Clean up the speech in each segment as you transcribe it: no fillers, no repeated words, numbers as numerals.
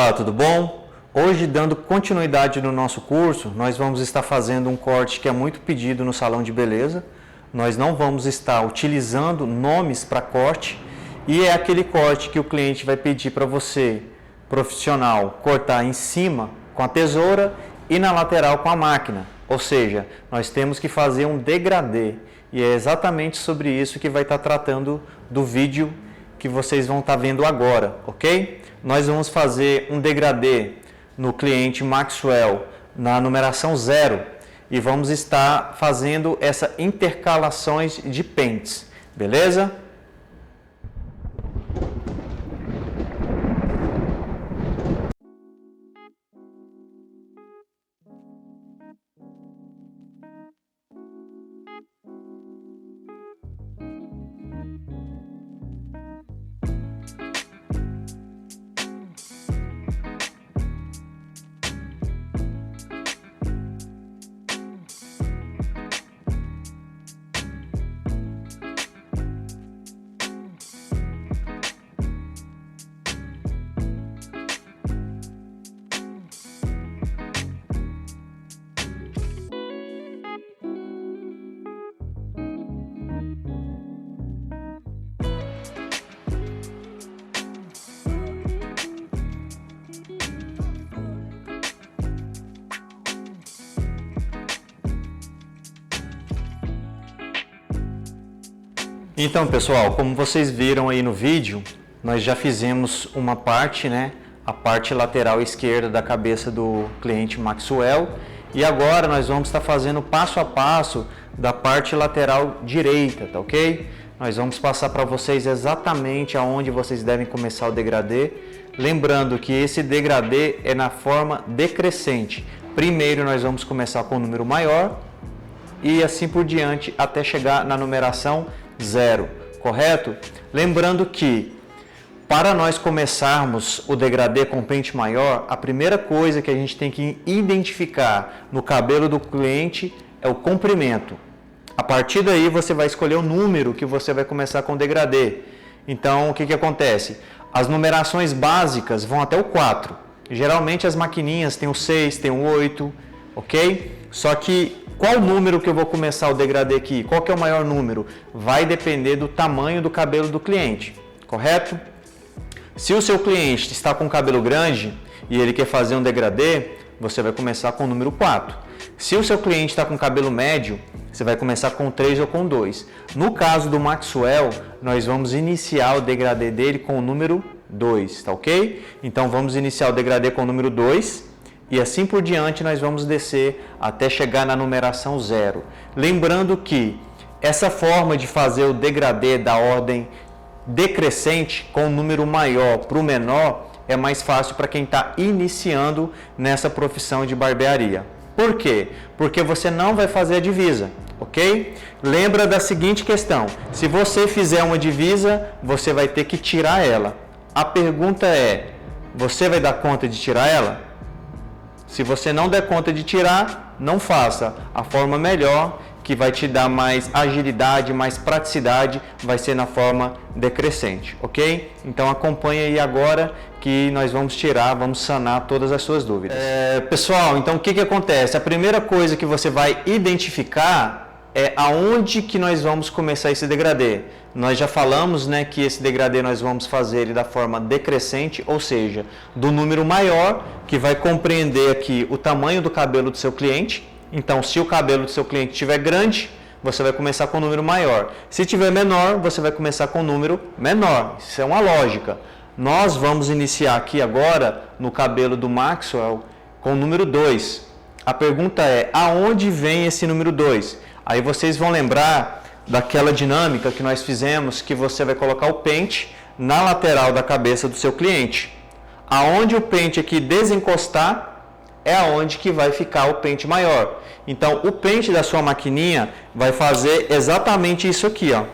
Olá, tudo bom? Hoje, dando continuidade no nosso curso, nós vamos estar fazendo um corte que é muito pedido no salão de beleza. Nós não vamos estar utilizando nomes para corte e é aquele corte que o cliente vai pedir para você, profissional, cortar em cima com a tesoura e na lateral com a máquina. Ou seja, nós temos que fazer um degradê e é exatamente sobre isso que vai estar tratando do vídeo que vocês vão estar vendo agora, ok? Nós vamos fazer um degradê no cliente Maxwell na numeração 0 e vamos estar fazendo essas intercalações de pentes, beleza? Então, pessoal, como vocês viram aí no vídeo, nós já fizemos uma parte, a parte lateral esquerda da cabeça do cliente Maxwell, e agora nós vamos estar fazendo passo a passo da parte lateral direita, tá ok? Nós vamos passar para vocês exatamente aonde vocês devem começar o degradê, lembrando que esse degradê é na forma decrescente. Primeiro nós vamos começar com o número maior e assim por diante até chegar na numeração 0, correto? Lembrando que para nós começarmos o degradê com pente maior, a primeira coisa que a gente tem que identificar no cabelo do cliente é o comprimento. A partir daí você vai escolher o número que você vai começar com o degradê. Então o que acontece? As numerações básicas vão até o 4. Geralmente as maquininhas tem o 6, tem o 8, ok? Só que qual número que eu vou começar o degradê aqui? Qual que é o maior número? Vai depender do tamanho do cabelo do cliente, correto? Se o seu cliente está com cabelo grande e ele quer fazer um degradê, você vai começar com o número 4. Se o seu cliente está com cabelo médio, você vai começar com 3 ou com 2. No caso do Maxwell, nós vamos iniciar o degradê dele com o número 2, tá ok? Então vamos iniciar o degradê com o número 2. E assim por diante nós vamos descer até chegar na numeração 0. Lembrando que essa forma de fazer o degradê da ordem decrescente com o número maior para o menor é mais fácil para quem está iniciando nessa profissão de barbearia. Por quê? Porque você não vai fazer a divisa, ok? Lembra da seguinte questão: se você fizer uma divisa, você vai ter que tirar ela. A pergunta é: você vai dar conta de tirar ela? Se você não der conta de tirar, não faça. A forma melhor, que vai te dar mais agilidade, mais praticidade, vai ser na forma decrescente, ok? Então acompanhe aí agora que nós vamos tirar, vamos sanar todas as suas dúvidas. Pessoal, então o que acontece? A primeira coisa que você vai identificar é aonde que nós vamos começar esse degradê. Nós já falamos que esse degradê nós vamos fazer ele da forma decrescente, ou seja, do número maior, que vai compreender aqui o tamanho do cabelo do seu cliente. Então, se o cabelo do seu cliente estiver grande, você vai começar com o número maior. Se estiver menor, você vai começar com o número menor. Isso é uma lógica. Nós vamos iniciar aqui agora no cabelo do Maxwell com o número 2. A pergunta é: aonde vem esse número 2? Aí vocês vão lembrar daquela dinâmica que nós fizemos, que você vai colocar o pente na lateral da cabeça do seu cliente. Aonde o pente aqui desencostar é aonde que vai ficar o pente maior. Então o pente da sua maquininha vai fazer exatamente isso aqui, ó.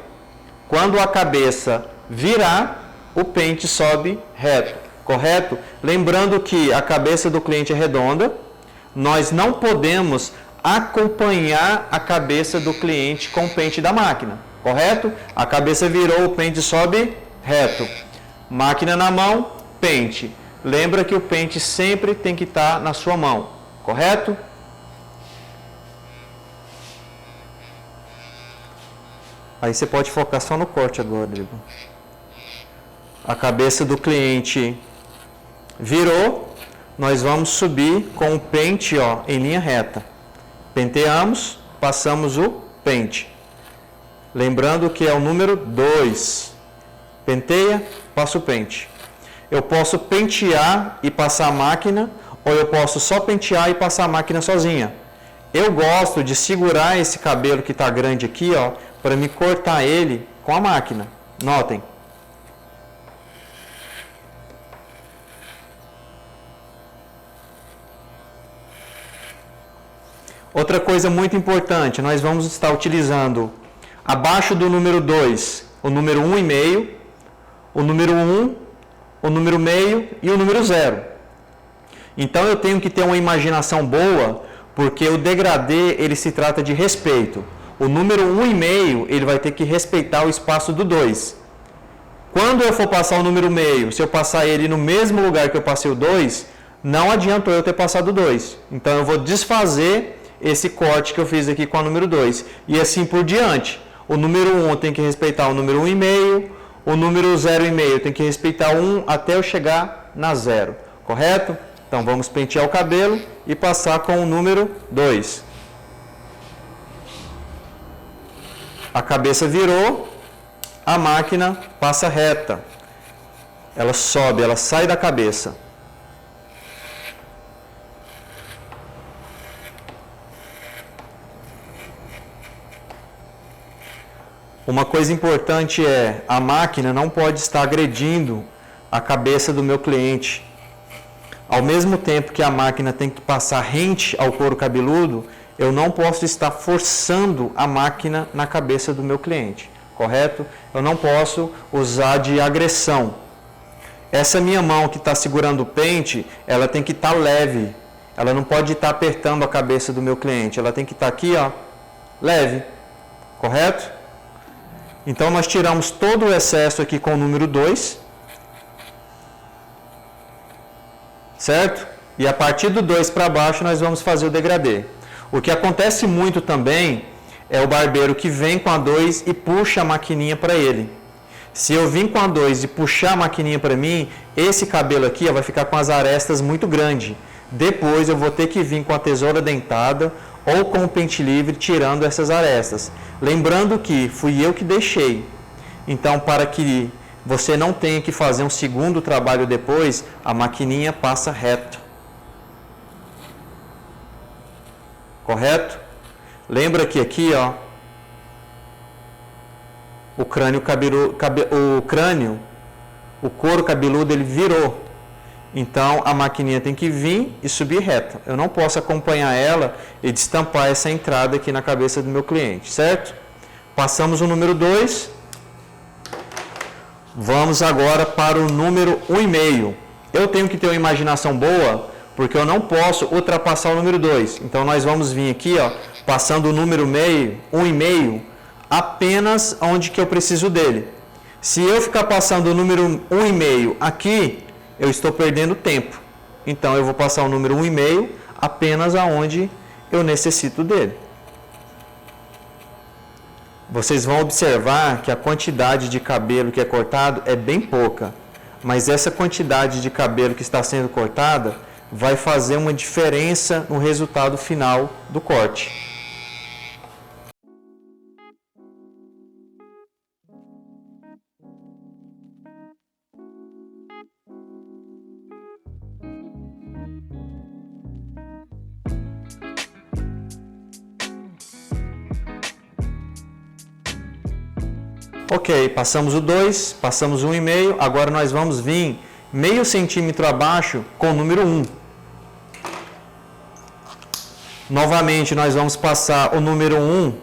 Quando a cabeça virar, o pente sobe reto, correto? Lembrando que a cabeça do cliente é redonda, nós não podemos acompanhar a cabeça do cliente com o pente da máquina, correto? A cabeça virou, o pente sobe reto. Máquina na mão, pente. lembra que o pente sempre tem que estar na sua mão, correto? Aí você pode focar só no corte agora, Rodrigo. A cabeça do cliente virou, nós vamos subir com o pente, ó, em linha reta. Penteamos, passamos o pente. Lembrando que é o número 2. Penteia, passa o pente. Eu posso pentear e passar a máquina, ou eu posso só pentear e passar a máquina sozinha. Eu gosto de segurar esse cabelo que está grande aqui, ó, para me cortar ele com a máquina. Notem. Outra coisa muito importante, nós vamos estar utilizando abaixo do número 2, o número 1,5, o número 1, o número meio e o número 0. Então eu tenho que ter uma imaginação boa, porque o degradê ele se trata de respeito. O número 1,5 ele vai ter que respeitar o espaço do 2. Quando eu for passar o número meio, se eu passar ele no mesmo lugar que eu passei o 2, não adiantou eu ter passado o 2. Então eu vou desfazer esse corte que eu fiz aqui com a número 2. E assim por diante. O número 1 tem que respeitar o número 1,5, o número 0,5 tem que respeitar 1 até eu chegar na 0. Correto? Então vamos pentear o cabelo e passar com o número 2. A cabeça virou, a máquina passa reta. Ela sobe, ela sai da cabeça. Uma coisa importante é, a máquina não pode estar agredindo a cabeça do meu cliente. Ao mesmo tempo que a máquina tem que passar rente ao couro cabeludo, eu não posso estar forçando a máquina na cabeça do meu cliente, correto? Eu não posso usar de agressão. Essa minha mão que está segurando o pente, ela tem que estar leve. Ela não pode estar apertando a cabeça do meu cliente. Ela tem que estar aqui, ó, leve, correto? Então nós tiramos todo o excesso aqui com o número 2. Certo? E a partir do 2 para baixo nós vamos fazer o degradê. O que acontece muito também é o barbeiro que vem com a 2 e puxa a maquininha para ele. Se eu vim com a 2 e puxar a maquininha para mim, esse cabelo aqui ó, vai ficar com as arestas muito grandes. Depois eu vou ter que vir com a tesoura dentada ou com o pente livre tirando essas arestas. Lembrando que fui eu que deixei. Então, para que você não tenha que fazer um segundo trabalho depois, a maquininha passa reto. Correto? Lembra que aqui, ó, o couro cabeludo, ele virou. Então, a maquininha tem que vir e subir reta. Eu não posso acompanhar ela e destampar essa entrada aqui na cabeça do meu cliente, certo? Passamos o número 2. Vamos agora para o número 1,5. Eu tenho que ter uma imaginação boa, porque eu não posso ultrapassar o número 2. Então, nós vamos vir aqui, ó, passando o número 1,5, apenas onde que eu preciso dele. Se eu ficar passando o número 1,5 aqui, eu estou perdendo tempo. Então, eu vou passar o número 1,5 apenas aonde eu necessito dele. Vocês vão observar que a quantidade de cabelo que é cortado é bem pouca. Mas essa quantidade de cabelo que está sendo cortada vai fazer uma diferença no resultado final do corte. Ok, passamos o 2, passamos o 1,5, agora nós vamos vir meio centímetro abaixo com o número 1. Novamente, nós vamos passar o número 1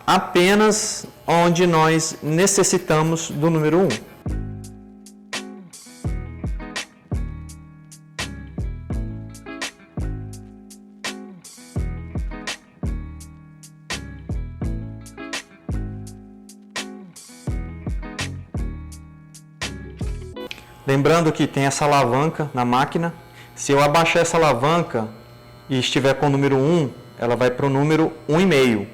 apenas onde nós necessitamos do número 1. Lembrando que tem essa alavanca na máquina. Se eu abaixar essa alavanca e estiver com o número 1, ela vai para o número 1,5.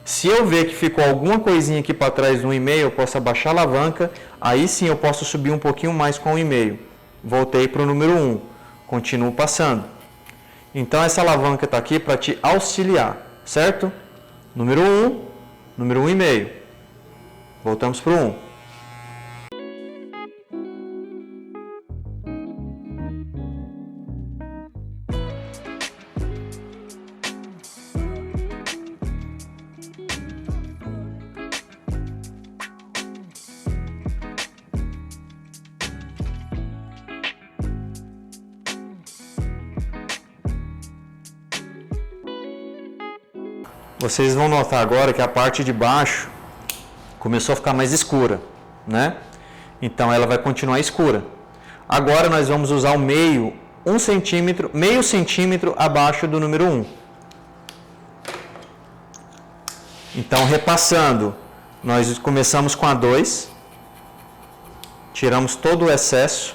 Se eu ver que ficou alguma coisinha aqui para trás do 1,5, eu posso abaixar a alavanca, aí sim eu posso subir um pouquinho mais com o 1,5. Voltei para o número 1, continuo passando. Então essa alavanca está aqui para te auxiliar, certo? Número 1, número 1,5. Voltamos para o 1. Vocês vão notar agora que a parte de baixo começou a ficar mais escura, né? Então ela vai continuar escura. Agora nós vamos usar o meio, 1 centímetro, meio centímetro abaixo do número 1. Então repassando, nós começamos com a 2, tiramos todo o excesso,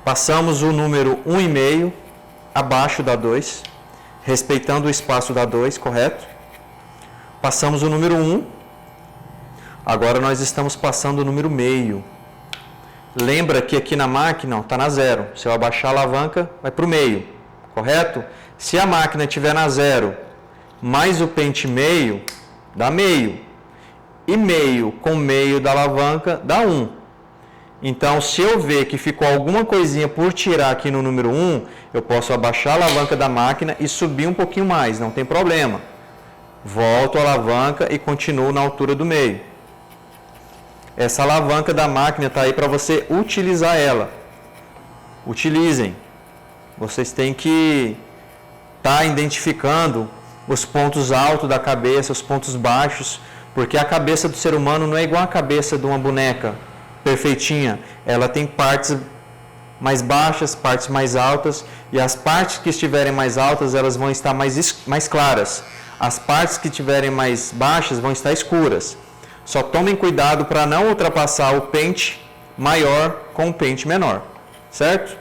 passamos o número 1,5 abaixo da 2, respeitando o espaço da 2, correto? Passamos o número 1. Agora nós estamos passando o número meio. Lembra que aqui na máquina está na 0. Se eu abaixar a alavanca, vai para o meio, correto? Se a máquina estiver na 0, mais o pente meio, dá meio. E meio com meio da alavanca, dá 1. Então, se eu ver que ficou alguma coisinha por tirar aqui no número 1, eu posso abaixar a alavanca da máquina e subir um pouquinho mais, não tem problema. Volto a alavanca e continuo na altura do meio. Essa alavanca da máquina está aí para você utilizar ela. Utilizem. Vocês têm que estar identificando os pontos altos da cabeça, os pontos baixos, porque a cabeça do ser humano não é igual a cabeça de uma boneca perfeitinha, ela tem partes mais baixas, partes mais altas, e as partes que estiverem mais altas, elas vão estar mais claras. As partes que estiverem mais baixas vão estar escuras. Só tomem cuidado para não ultrapassar o pente maior com o pente menor, certo?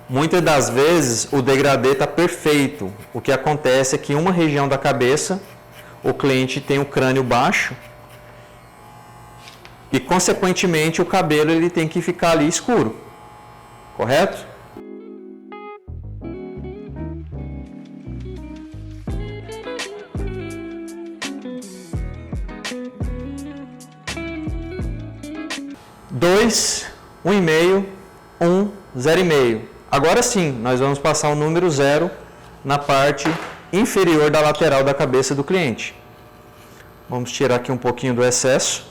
Muitas das vezes o degradê está perfeito. O que acontece é que em uma região da cabeça, o cliente tem o crânio baixo, e, consequentemente, o cabelo ele tem que ficar ali escuro, correto? Dois, 1,5, 1, 0,5. Agora sim, nós vamos passar o número 0 na parte inferior da lateral da cabeça do cliente. Vamos tirar aqui um pouquinho do excesso.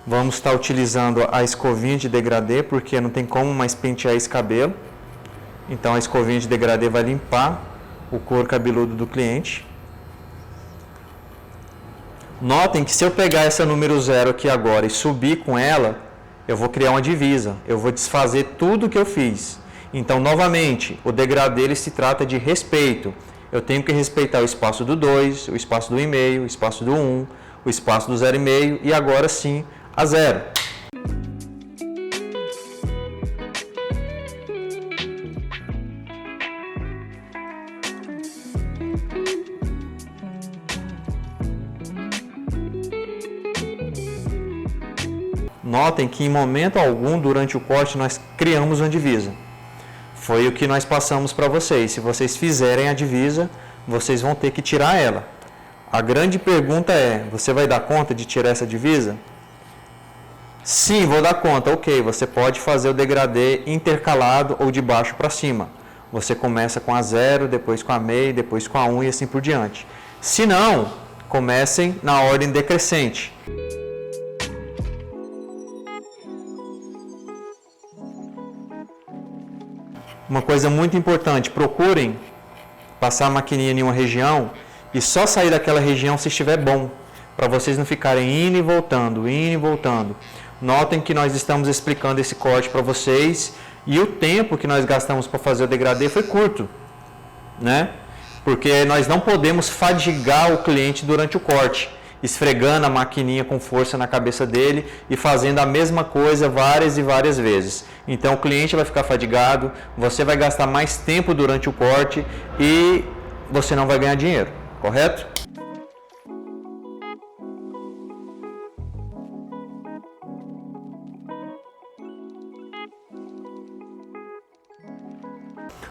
Vamos estar utilizando a escovinha de degradê, porque não tem como mais pentear esse cabelo. Então a escovinha de degradê vai limpar o couro cabeludo do cliente. Notem que se eu pegar essa número 0 aqui agora e subir com ela, eu vou criar uma divisa. Eu vou desfazer tudo que eu fiz. Então, novamente, o degradê ele se trata de respeito. Eu tenho que respeitar o espaço do 2, o espaço do 1,5, o espaço do 1, o espaço do 0,5 e agora sim a 0. Notem que em momento algum durante o corte nós criamos uma divisa. Foi o que nós passamos para vocês. Se vocês fizerem a divisa, vocês vão ter que tirar ela. A grande pergunta é, você vai dar conta de tirar essa divisa? Sim, vou dar conta. Ok, você pode fazer o degradê intercalado ou de baixo para cima. Você começa com a 0, depois com a meio, depois com a 1 e assim por diante. Se não, comecem na ordem decrescente. Uma coisa muito importante, procurem passar a maquininha em uma região e só sair daquela região se estiver bom, para vocês não ficarem indo e voltando, indo e voltando. Notem que nós estamos explicando esse corte para vocês e o tempo que nós gastamos para fazer o degradê foi curto, né? Porque nós não podemos fadigar o cliente durante o corte. esfregando a maquininha com força na cabeça dele e fazendo a mesma coisa várias e várias vezes. Então o cliente vai ficar fadigado, você vai gastar mais tempo durante o corte e você não vai ganhar dinheiro, correto?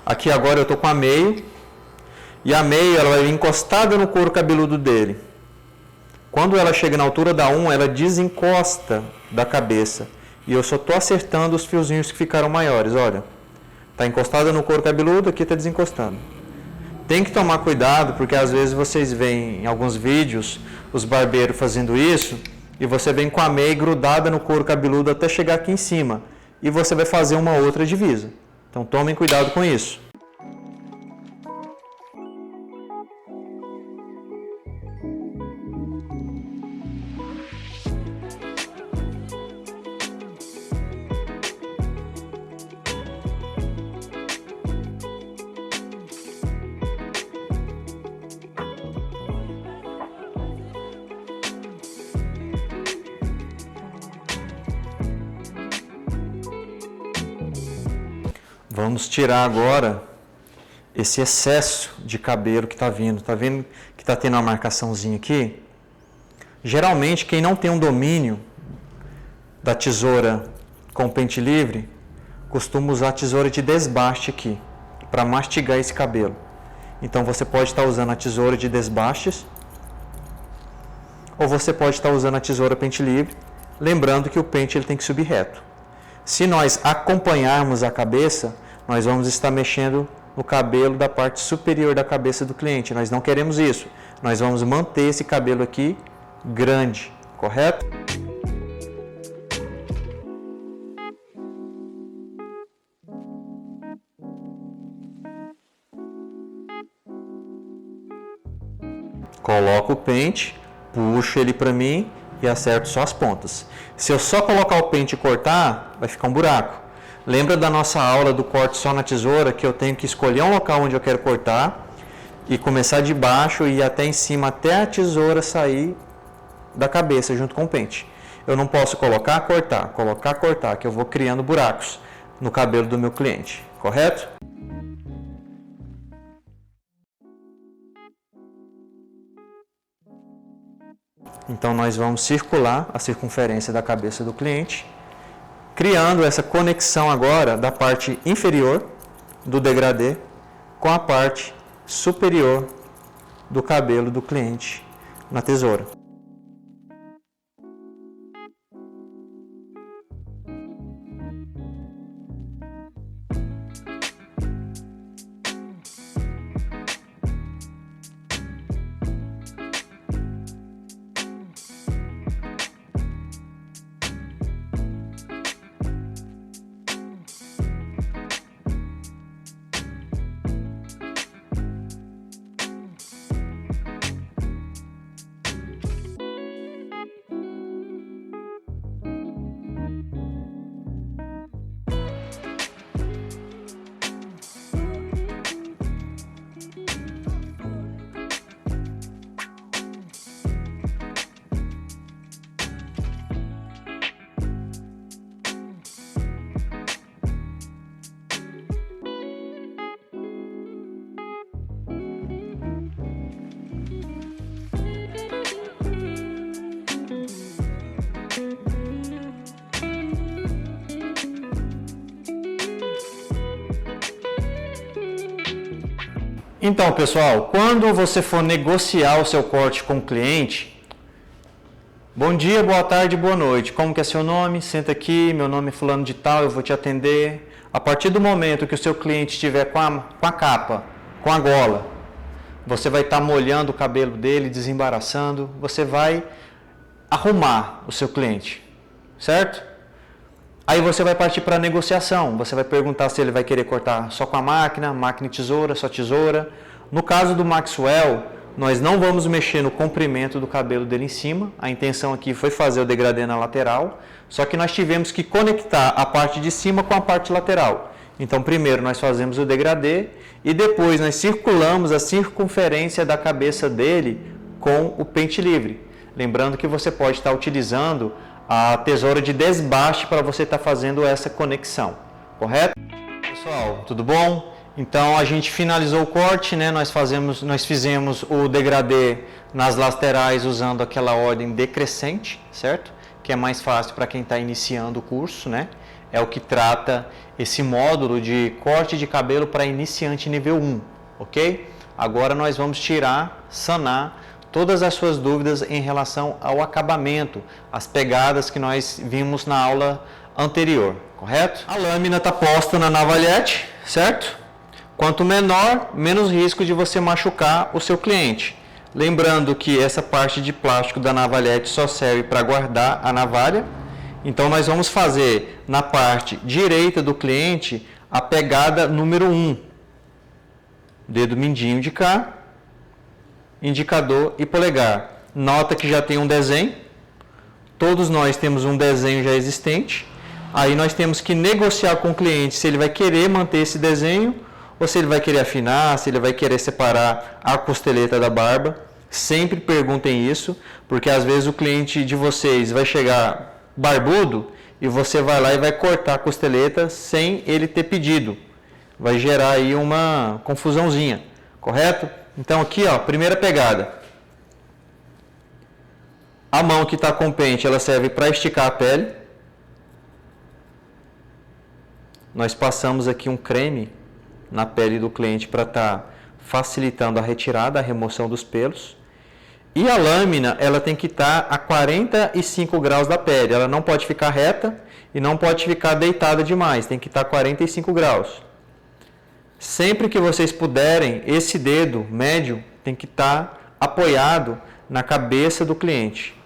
Aqui agora eu estou com a meio, e a meio ela vai vir encostada no couro cabeludo dele. Quando ela chega na altura da 1, ela desencosta da cabeça, e eu só estou acertando os fiozinhos que ficaram maiores, olha. Está encostada no couro cabeludo, aqui está desencostando. Tem que tomar cuidado, porque às vezes vocês veem em alguns vídeos os barbeiros fazendo isso, e você vem com a meia grudada no couro cabeludo até chegar aqui em cima, e você vai fazer uma outra divisa. Então tomem cuidado com isso. Vamos tirar agora esse excesso de cabelo que está vindo. Está vendo que está tendo uma marcaçãozinha aqui? Geralmente, quem não tem um domínio da tesoura com pente livre, costuma usar a tesoura de desbaste aqui, para mastigar esse cabelo. Então, você pode estar usando a tesoura de desbastes, ou você pode estar usando a tesoura pente livre, lembrando que o pente ele tem que subir reto. Se nós acompanharmos a cabeça, nós vamos estar mexendo no cabelo da parte superior da cabeça do cliente. Nós não queremos isso. Nós vamos manter esse cabelo aqui grande, correto? Coloco o pente, puxo ele para mim e acerto só as pontas. Se eu só colocar o pente e cortar, vai ficar um buraco. Lembra da nossa aula do corte só na tesoura, que eu tenho que escolher um local onde eu quero cortar e começar de baixo e ir até em cima, até a tesoura sair da cabeça junto com o pente. Eu não posso colocar, cortar, que eu vou criando buracos no cabelo do meu cliente, correto? Então nós vamos circular a circunferência da cabeça do cliente, criando essa conexão agora da parte inferior do degradê com a parte superior do cabelo do cliente na tesoura. Então, pessoal, quando você for negociar o seu corte com o cliente, bom dia, boa tarde, boa noite, como que é seu nome? Senta aqui, meu nome é fulano de tal, eu vou te atender. A partir do momento que o seu cliente estiver com a capa, com a gola, você vai estar molhando o cabelo dele, desembaraçando, você vai arrumar o seu cliente, certo? Aí você vai partir para a negociação, você vai perguntar se ele vai querer cortar só com a máquina e tesoura, só tesoura. No caso do Maxwell, nós não vamos mexer no comprimento do cabelo dele em cima, a intenção aqui foi fazer o degradê na lateral, só que nós tivemos que conectar a parte de cima com a parte lateral. Então primeiro nós fazemos o degradê e depois nós circulamos a circunferência da cabeça dele com o pente livre. Lembrando que você pode estar utilizando a tesoura de desbaste para você estar fazendo essa conexão, correto? Pessoal, tudo bom? Então a gente finalizou o corte, né? Nós fizemos o degradê nas laterais usando aquela ordem decrescente, certo? Que é mais fácil para quem está iniciando o curso, né? É o que trata esse módulo de corte de cabelo para iniciante nível 1, ok? Agora nós vamos sanar todas as suas dúvidas em relação ao acabamento, as pegadas que nós vimos na aula anterior, correto? A lâmina está posta na navalhete, certo? Quanto menor, menos risco de você machucar o seu cliente. Lembrando que essa parte de plástico da navalhete só serve para guardar a navalha. Então nós vamos fazer na parte direita do cliente a pegada número 1. Dedo mindinho de cá, indicador e polegar. Nota que já tem um desenho. Todos nós temos um desenho já existente. Aí nós temos que negociar com o cliente se ele vai querer manter esse desenho ou se ele vai querer afinar, se ele vai querer separar a costeleta da barba. Sempre perguntem isso, porque às vezes o cliente de vocês vai chegar barbudo e você vai lá e vai cortar a costeleta sem ele ter pedido. Vai gerar aí uma confusãozinha, correto? Então aqui, ó, primeira pegada. A mão que está com o pente, ela serve para esticar a pele. Nós passamos aqui um creme na pele do cliente para estar facilitando a retirada, a remoção dos pelos. E a lâmina, ela tem que estar a 45 graus da pele. Ela não pode ficar reta e não pode ficar deitada demais. Tem que estar a 45 graus. Sempre que vocês puderem, esse dedo médio tem que estar apoiado na cabeça do cliente.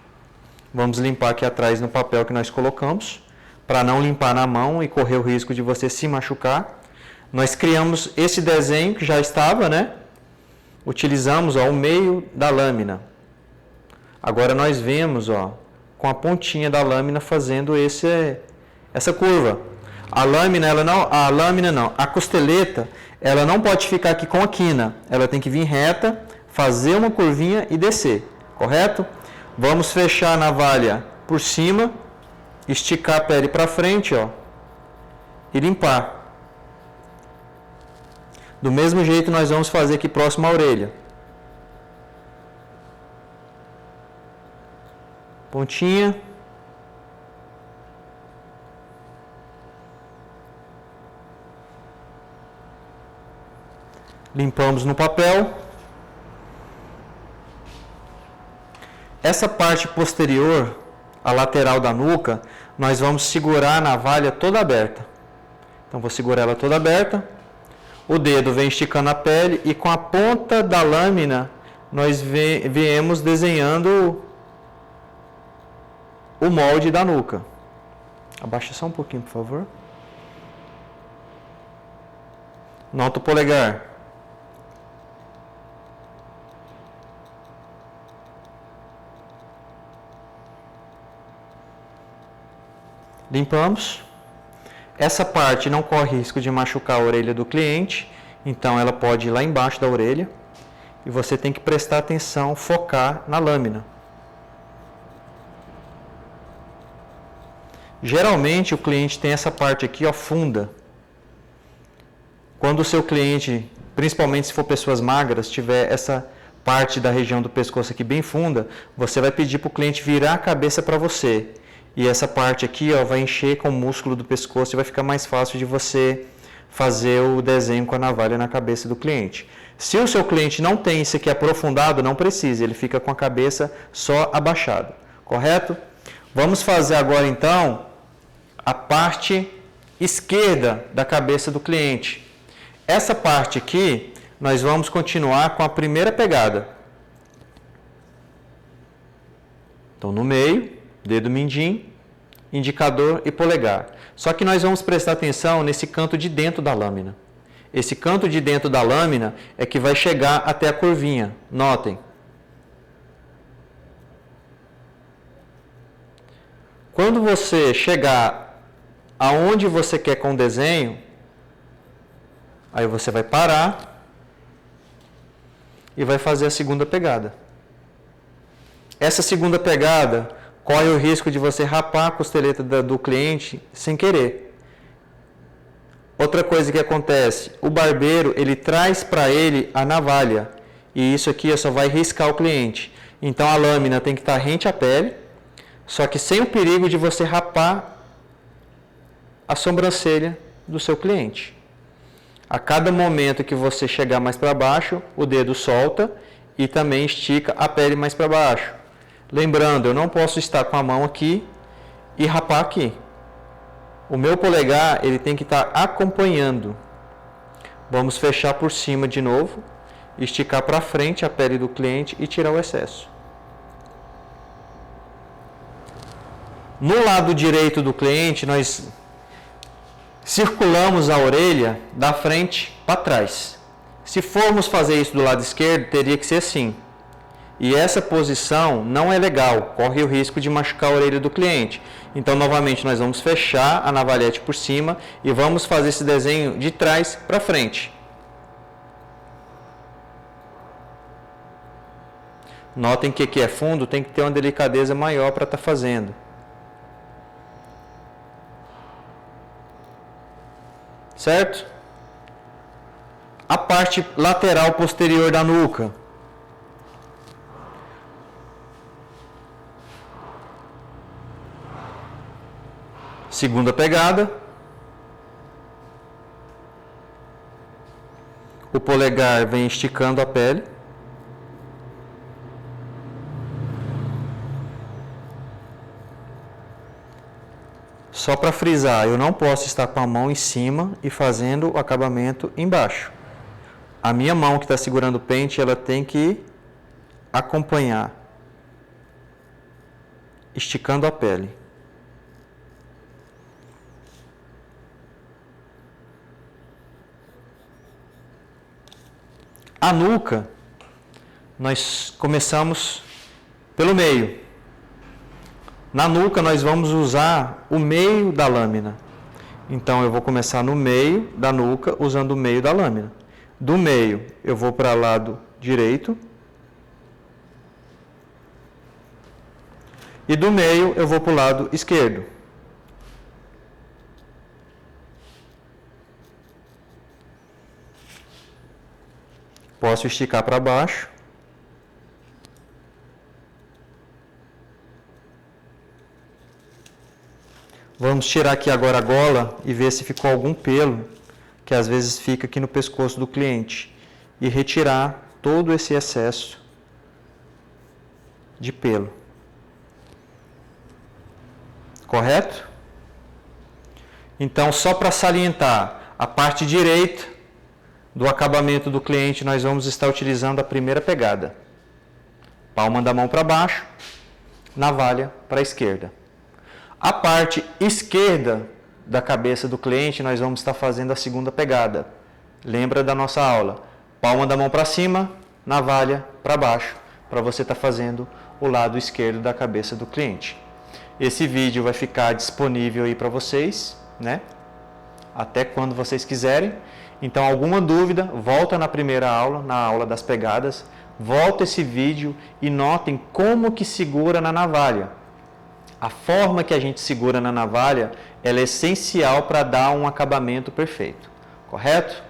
Vamos limpar aqui atrás no papel que nós colocamos, para não limpar na mão e correr o risco de você se machucar. Nós criamos esse desenho que já estava, né? Utilizamos, ó, o meio da lâmina. Agora nós vemos, ó, com a pontinha da lâmina fazendo essa curva. A costeleta, ela não pode ficar aqui com a quina. Ela tem que vir reta, fazer uma curvinha e descer, correto? Vamos fechar a navalha por cima, esticar a pele para frente, ó, e limpar. Do mesmo jeito nós vamos fazer aqui próximo à orelha. Pontinha. Limpamos no papel. Essa parte posterior, a lateral da nuca, nós vamos segurar a navalha toda aberta. Então vou segurar ela toda aberta. O dedo vem esticando a pele e com a ponta da lâmina nós viemos desenhando o molde da nuca. Abaixa só um pouquinho, por favor. Nota o polegar. Limpamos. Essa parte não corre risco de machucar a orelha do cliente, então ela pode ir lá embaixo da orelha e você tem que prestar atenção, focar na lâmina. Geralmente o cliente tem essa parte aqui, ó, funda. Quando o seu cliente, principalmente se for pessoas magras, tiver essa parte da região do pescoço aqui bem funda, você vai pedir para o cliente virar a cabeça para você. E essa parte aqui, ó, vai encher com o músculo do pescoço e vai ficar mais fácil de você fazer o desenho com a navalha na cabeça do cliente. Se o seu cliente não tem isso aqui aprofundado, não precisa, ele fica com a cabeça só abaixada, correto? Vamos fazer agora então a parte esquerda da cabeça do cliente. Essa parte aqui, nós vamos continuar com a primeira pegada. Então no meio, dedo mindinho, indicador e polegar. Só que nós vamos prestar atenção nesse canto de dentro da lâmina. Esse canto de dentro da lâmina é que vai chegar até a curvinha. Notem. Quando você chegar aonde você quer com o desenho, aí você vai parar e vai fazer a segunda pegada. Essa segunda pegada corre o risco de você rapar a costeleta do cliente sem querer. Outra coisa que acontece, o barbeiro ele traz para ele a navalha e isso aqui só vai riscar o cliente. Então a lâmina tem que estar rente à pele, só que sem o perigo de você rapar a sobrancelha do seu cliente. A cada momento que você chegar mais para baixo, o dedo solta e também estica a pele mais para baixo. Lembrando, eu não posso estar com a mão aqui e rapar aqui. O meu polegar ele tem que estar acompanhando. Vamos fechar por cima de novo, esticar para frente a pele do cliente e tirar o excesso. No lado direito do cliente, nós circulamos a orelha da frente para trás. Se formos fazer isso do lado esquerdo, teria que ser assim. E essa posição não é legal, corre o risco de machucar a orelha do cliente. Então, novamente, nós vamos fechar a navalhete por cima e vamos fazer esse desenho de trás para frente. Notem que aqui é fundo, tem que ter uma delicadeza maior para estar fazendo. Certo? A parte lateral posterior da nuca. Segunda pegada. O polegar vem esticando a pele. Só para frisar, eu não posso estar com a mão em cima e fazendo o acabamento embaixo. A minha mão que está segurando o pente, ela tem que acompanhar, esticando a pele. A nuca, nós começamos pelo meio. Na nuca, nós vamos usar o meio da lâmina. Então, eu vou começar no meio da nuca, usando o meio da lâmina. Do meio, eu vou para o lado direito. E do meio, eu vou para o lado esquerdo. Posso esticar para baixo. Vamos tirar aqui agora a gola e ver se ficou algum pelo, que às vezes fica aqui no pescoço do cliente. E retirar todo esse excesso de pelo. Correto? Então, só para salientar, a parte direita do acabamento do cliente, nós vamos estar utilizando a primeira pegada. Palma da mão para baixo, navalha para a esquerda. A parte esquerda da cabeça do cliente, nós vamos estar fazendo a segunda pegada. Lembra da nossa aula? Palma da mão para cima, navalha para baixo, para você estar fazendo o lado esquerdo da cabeça do cliente. Esse vídeo vai ficar disponível aí para vocês, né? Até quando vocês quiserem. Então, alguma dúvida, volta na primeira aula, na aula das pegadas, volta esse vídeo e notem como que segura na navalha. A forma que a gente segura na navalha, ela é essencial para dar um acabamento perfeito, correto?